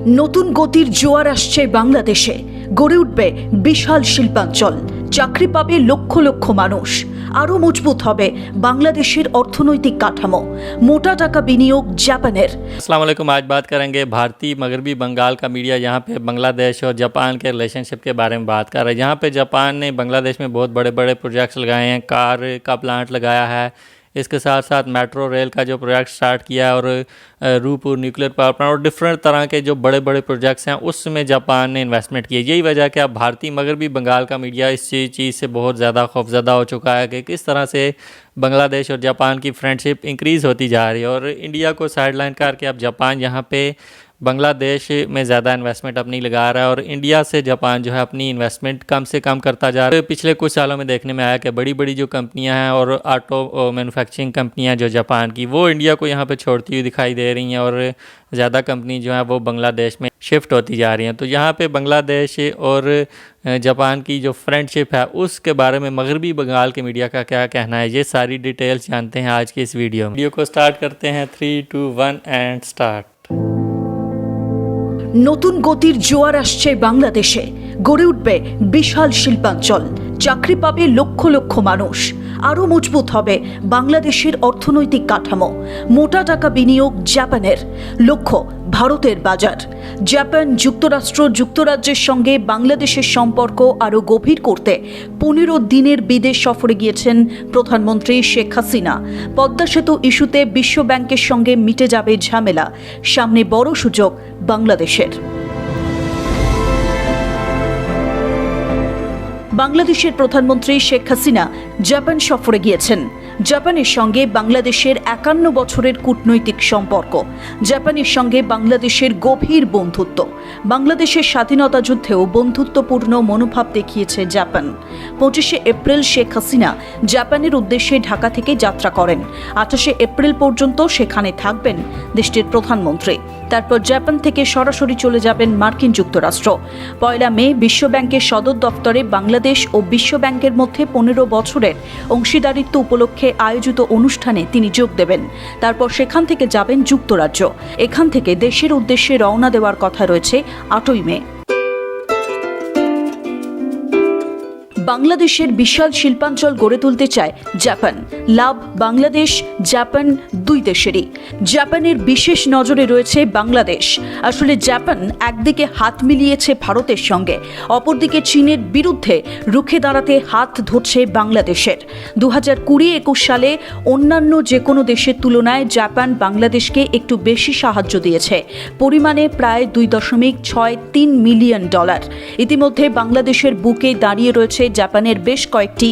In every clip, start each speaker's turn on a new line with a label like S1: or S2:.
S1: নতুন গতির জোয়ার আসছে বাংলাদেশে। গড়ে উঠবে বিশাল শিল্পাঞ্চল, চাকরি পাবে লক্ষ লক্ষ মানুষ, আরও মজবুত হবে বাংলাদেশের অর্থনৈতিক কাঠামো, মোটা টাকা বিনিয়োগ জাপানের।
S2: अस्सलाम वालेकुम। आज बात करेंगे भारतीय मगरबी बंगाल का मीडिया यहाँ पे बांग्लादेश और जापान के रिलेशनशिप के बारे में बात कर रहा है। यहाँ पे जापान ने बांग्लादेश में बहुत बड़े बड़े प्रोजेक्ट्स लगाए हैं, कार का प्लांट लगाया है, इसके साथ साथ मेट्रो रेल का जो प्रोजेक्ट स्टार्ट किया है और रूपुर न्यूक्लियर पावर प्लांट और डिफरेंट तरह के जो बड़े बड़े प्रोजेक्ट्स हैं उसमें जापान ने इन्वेस्टमेंट की है। यही वजह है कि अब भारतीय मगरबी बंगाल का मीडिया इस चीज़ से बहुत ज़्यादा खौफज़दा हो चुका है कि किस तरह से बांग्लादेश और जापान की फ्रेंडशिप इंक्रीज़ होती जा रही है और इंडिया को साइडलाइन करके अब जापान यहाँ पे बांग्लादेश में ज़्यादा इन्वेस्टमेंट अपनी लगा रहा है और इंडिया से जापान जो है अपनी इन्वेस्टमेंट कम से कम करता जा रहा है। पिछले कुछ सालों में देखने में आया कि बड़ी बड़ी जो कंपनियां हैं और ऑटो मैन्युफैक्चरिंग कंपनियां जो जापान की, वो इंडिया को यहाँ पे छोड़ती हुई दिखाई दे रही हैं और ज़्यादा कंपनी जो है वो बांग्लादेश में शिफ्ट होती जा रही हैं। तो यहाँ पे बांग्लादेश और जापान की जो फ्रेंडशिप है उसके बारे में मगरबी बंगाल के मीडिया का क्या कहना है, ये सारी डिटेल्स जानते हैं आज के इस वीडियो में। वीडियो को स्टार्ट करते हैं 3, 2, 1 एंड स्टार्ट।
S1: নতুন গতির জোয়ার আসছে বাংলাদেশে। গড়ে উঠবে বিশাল শিল্পাঞ্চল, চাকরি পাবে লক্ষ লক্ষ মানুষ, আরও মজবুত হবে বাংলাদেশের অর্থনৈতিক কাঠামো, মোটা টাকা বিনিয়োগ জাপানের, লক্ষ্য ভারতের বাজার। জাপান, যুক্তরাষ্ট্র, যুক্তরাজ্যের সঙ্গে বাংলাদেশের সম্পর্ক আরও গভীর করতে 15 দিনের বিদেশ সফরে গিয়েছেন প্রধানমন্ত্রী শেখ হাসিনা। পদ্মা সেতু ইস্যুতে বিশ্ব ব্যাংকের সঙ্গে মিটে যাবে ঝামেলা, সামনে বড় সুযোগ বাংলাদেশের। বাংলাদেশের প্রধানমন্ত্রী শেখ হাসিনা জাপান সফরে গিয়েছেন। জাপানের সঙ্গে বাংলাদেশের 51 বছরের কূটনৈতিক সম্পর্ক, জাপানের সঙ্গে বাংলাদেশের গভীর বন্ধুত্ব। বাংলাদেশের স্বাধীনতা যুদ্ধেও বন্ধুত্বপূর্ণ মনোভাব দেখিয়েছে জাপান। 25 এপ্রিল শেখ হাসিনা জাপানের উদ্দেশ্যে ঢাকা থেকে যাত্রা করেন। 28 এপ্রিল পর্যন্ত সেখানে থাকবেন দেশটির প্রধানমন্ত্রী। তারপর জাপান থেকে সরাসরি চলে যাবেন মার্কিন যুক্তরাষ্ট্র। 1 মে বিশ্বব্যাংকের সদর দফতরে বাংলাদেশ ও বিশ্বব্যাংকের মধ্যে 15 বছরের অংশীদারিত্ব উপলক্ষে আয়োজিত অনুষ্ঠানে তিনি যোগ দেবেন। তারপর সেখান থেকে যাবেন যুক্তরাজ্য। এখান থেকে দেশের উদ্দেশ্যে রওনা দেওয়ার কথা রয়েছে 8 মে। বাংলাদেশের বিশাল শিল্পাঞ্চল গড়ে তুলতে চায় জাপান। লাভ বাংলাদেশ, জাপান দুই দেশেরই। জাপানের বিশেষ নজরে রয়েছে বাংলাদেশ। আসলে জাপান একদিকে হাত মিলিয়েছে ভারতের সঙ্গে, অপরদিকে চীনের বিরুদ্ধে রুখে দাঁড়াতে হাত ধরছে বাংলাদেশের। 2020-21 সালে অন্যান্য যে কোনো দেশের তুলনায় জাপান বাংলাদেশকে একটু বেশি সাহায্য দিয়েছে, পরিমাণে প্রায় $2.63 মিলিয়ন। ইতিমধ্যে বাংলাদেশের বুকে দাঁড়িয়ে রয়েছে জাপানের বেশ কয়েকটি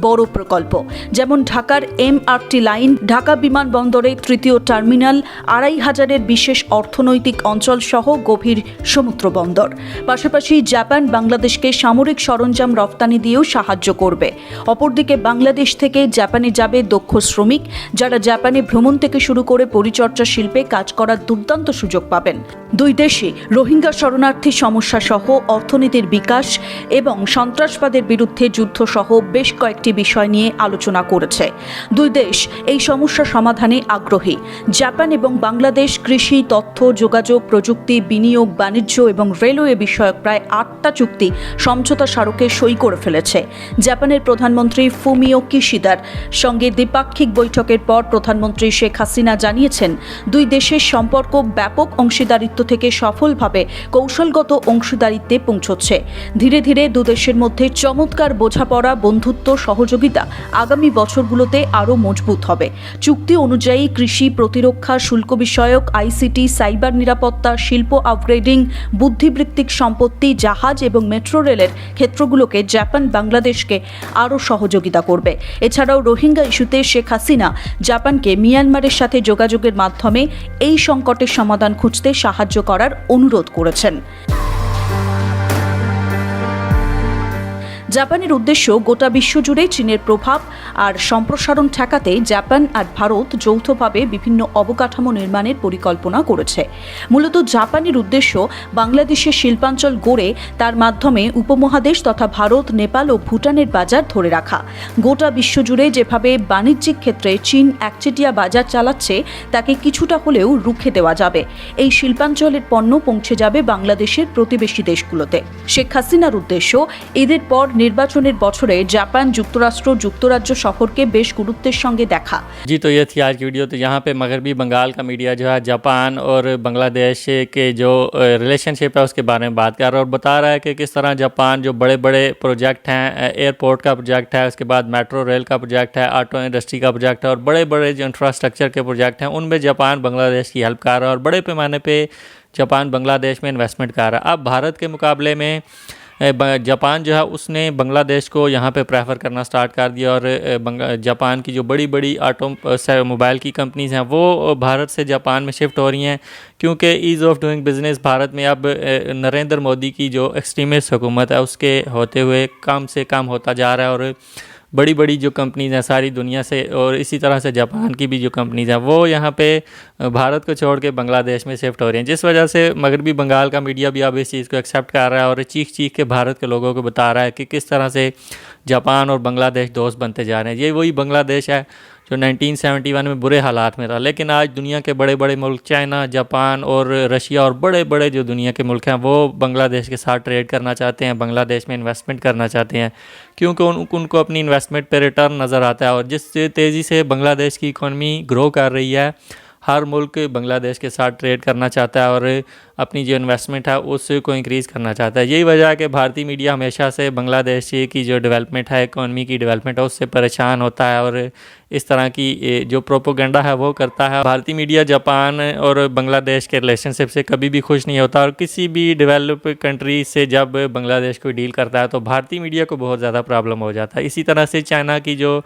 S1: বড় প্রকল্প, যেমন ঢাকার MRT লাইন, ঢাকা বিমানবন্দরে 3য় টার্মিনাল, 2500-এর বিশেষ অর্থনৈতিক অঞ্চল সহ গভীর সমুদ্র বন্দর। পাশাপাশি জাপান বাংলাদেশকে সামরিক সরঞ্জাম রপ্তানি দিয়েও সাহায্য করবে। অপরদিকে বাংলাদেশ থেকে জাপানে যাবে দক্ষ শ্রমিক, যারা জাপানে ভ্রমণ থেকে শুরু করে পরিচর্যা শিল্পে কাজ করার দুর্দান্ত সুযোগ পাবেন। দুই দেশই রোহিঙ্গা শরণার্থী সমস্যা সহ অর্থনীতির বিকাশ এবং সন্ত্রাসবাদের বিরুদ্ধে যুদ্ধ সহ বেশ কয়েকটি বিষয় নিয়ে আলোচনা করেছে। দুই দেশ এই সমস্যা সমাধানে আগ্রহী। জাপান এবং বাংলাদেশ কৃষি, তথ্য, যোগাযোগ, প্রযুক্তি, বিনিয়োগ, বাণিজ্য এবং রেলওয়ে বিষয়ক প্রায় 8টা চুক্তি সমঝোতা স্মারকে সই করে ফেলেছে। জাপানের প্রধানমন্ত্রী ফুমিও কিশিদার সঙ্গে দ্বিপাক্ষিক বৈঠকের পর প্রধানমন্ত্রী শেখ হাসিনা জানিয়েছেন, দুই দেশের সম্পর্ক ব্যাপক অংশীদারিত্ব থেকে সফলভাবে কৌশলগত অংশীদারিত্বে পৌঁছচ্ছে। ধীরে ধীরে দুদেশের মধ্যে চমৎকার বোঝাপড়া, বন্ধুত্ব, সহযোগিতা আগামী বছরগুলোতে আরও মজবুত হবে। চুক্তি অনুযায়ী কৃষি, প্রতিরক্ষা, শুল্ক বিষয়ক, ICT, সাইবার নিরাপত্তা, শিল্প আপগ্রেডিং, বুদ্ধিবৃত্তিক সম্পত্তি, জাহাজ এবং মেট্রো রেলের ক্ষেত্রগুলোকে জাপান বাংলাদেশকে আরও সহযোগিতা করবে। এছাড়াও রোহিঙ্গা ইস্যুতে শেখ হাসিনা জাপানকে মিয়ানমারের সাথে যোগাযোগের মাধ্যমে এই সংকটের সমাধান খুঁজতে সাহায্য করার অনুরোধ করেছেন। জাপানের উদ্দেশ্য গোটা বিশ্বজুড়ে চীনের প্রভাব আর সম্প্রসারণ ঠেকাতে জাপান আর ভারত যৌথভাবে বিভিন্ন অবকাঠামো নির্মাণের পরিকল্পনা করেছে। মূলত জাপানের উদ্দেশ্য বাংলাদেশের শিল্পাঞ্চল গড়ে তার মাধ্যমে উপমহাদেশ তথা ভারত, নেপাল ও ভুটানের বাজার ধরে রাখা। গোটা বিশ্বজুড়ে যেভাবে বাণিজ্যিক ক্ষেত্রে চীন একচেটিয়া বাজার চালাচ্ছে তাকে কিছুটা হলেও রুখে দেওয়া যাবে। এই শিল্পাঞ্চলের পণ্য পৌঁছে যাবে বাংলাদেশের প্রতিবেশী দেশগুলোতে। শেখ হাসিনার উদ্দেশ্য ঈদের পর নির্বাচনের বছরে জাপান, যুক্তরাষ্ট্র, যুক্তরাজ্য সফরকে বেশ গুরুত্বের সঙ্গে দেখা।
S2: जी, तो ये थी आज की वीडियो। तो यहाँ पे मगरबी बंगाल का मीडिया जो है जापान और बांग्लादेश के जो रिलेशनशिप है उसके बारे में बात कर रहा है और बता रहा है कि किस तरह जापान जो बड़े बड़े प्रोजेक्ट हैं, एयरपोर्ट का प्रोजेक्ट है, उसके बाद मेट्रो रेल का प्रोजेक्ट है, ऑटो इंडस्ट्री का प्रोजेक्ट है और बड़े बड़े जो इंफ्रास्ट्रक्चर के प्रोजेक्ट हैं उनमें जापान बांग्लादेश की हेल्प कर रहा है और बड़े पैमाने पे जापान बांग्लादेश में इन्वेस्टमेंट कर रहा है। अब भारत के मुकाबले में जापान जो है उसने बांग्लादेश को यहाँ पे प्रेफर करना स्टार्ट कर दिया और जापान की जो बड़ी बड़ी मोबाइल की कंपनीज़ हैं वो भारत से जापान में शिफ्ट हो रही हैं, क्योंकि ease of doing business Bharat में अब नरेंद्र मोदी की जो एक्सट्रीमिस्ट हुकूमत है उसके होते हुए कम से कम होता जा रहा है और बड़ी बड़ी जो कंपनीज़ हैं सारी दुनिया से और इसी तरह से जापान की भी जो कंपनीज़ हैं वो यहाँ पे भारत को छोड़ के बांग्लादेश में शिफ्ट हो रही हैं, जिस वजह से मगरबी बंगाल का मीडिया भी अब इस चीज़ को एक्सेप्ट कर रहा है और चीख चीख के भारत के लोगों को बता रहा है कि किस तरह से जापान और बांग्लादेश दोस्त बनते जा रहे हैं। ये वही बांग्लादेश है जो 1971 में बुरे हालात में रहा, लेकिन आज दुनिया के बड़े बड़े मुल्क चाइना, जापान और रशिया और बड़े बड़े जो दुनिया के मुल्क हैं वो बांग्लादेश के साथ ट्रेड करना चाहते हैं, बांग्लादेश में इन्वेस्टमेंट करना चाहते हैं, क्योंकि उनको अपनी इन्वेस्टमेंट पे रिटर्न नज़र आता है। और जिस तेज़ी से बांग्लादेश की इकॉनमी ग्रो कर रही है, हर मुल्क बांग्लादेश के साथ ट्रेड करना चाहता है और अपनी जो इन्वेस्टमेंट है उसको इंक्रीज़ करना चाहता है। यही वजह है कि भारतीय मीडिया हमेशा से बांग्लादेश की जो डेवलपमेंट है, इकॉनमी की डेवलपमेंट है, उससे परेशान होता है और इस तरह की जो प्रोपोगंडा है वो करता है। भारतीय मीडिया जापान और बांग्लादेश के रिलेशनशिप से कभी भी खुश नहीं होता और किसी भी डेवलप कंट्री से जब बांग्लादेश कोई डील करता है तो भारतीय मीडिया को बहुत ज़्यादा प्रॉब्लम हो जाता है। इसी तरह से चाइना की जो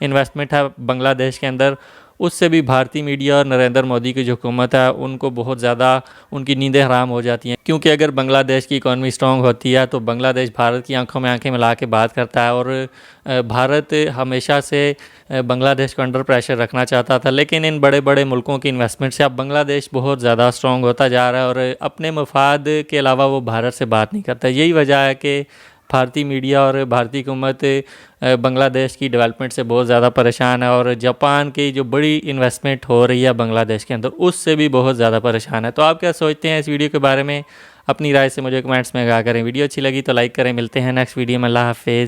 S2: इन्वेस्टमेंट है बांग्लादेश के अंदर, उससे भी भारतीय मीडिया और नरेंद्र मोदी की जो हुकूमत है उनको बहुत ज़्यादा उनकी नींदें हराम हो जाती हैं, क्योंकि अगर बांग्लादेश की इकॉनमी स्ट्रॉन्ग होती है तो बांग्लादेश भारत की आंखों में आंखें मिला के बात करता है और भारत हमेशा से बांग्लादेश को अंडर प्रेशर रखना चाहता था, लेकिन इन बड़े बड़े मुल्कों की इन्वेस्टमेंट से अब बांग्लादेश बहुत ज़्यादा स्ट्रॉन्ग होता जा रहा है और अपने मफाद के अलावा वो भारत से बात नहीं करता। यही वजह है कि भारतीय मीडिया और भारतीय हुकूमत बांग्लादेश की डेवलपमेंट से बहुत ज़्यादा परेशान है और जापान की जो बड़ी इन्वेस्टमेंट हो रही है बांग्लादेश के अंदर उससे भी बहुत ज़्यादा परेशान है। तो आप क्या सोचते हैं इस वीडियो के बारे में? अपनी राय से मुझे कमेंट्स में कहा करें। वीडियो अच्छी लगी तो लाइक करें। मिलते हैं नेक्स्ट वीडियो में। अल्लाह हाफिज़।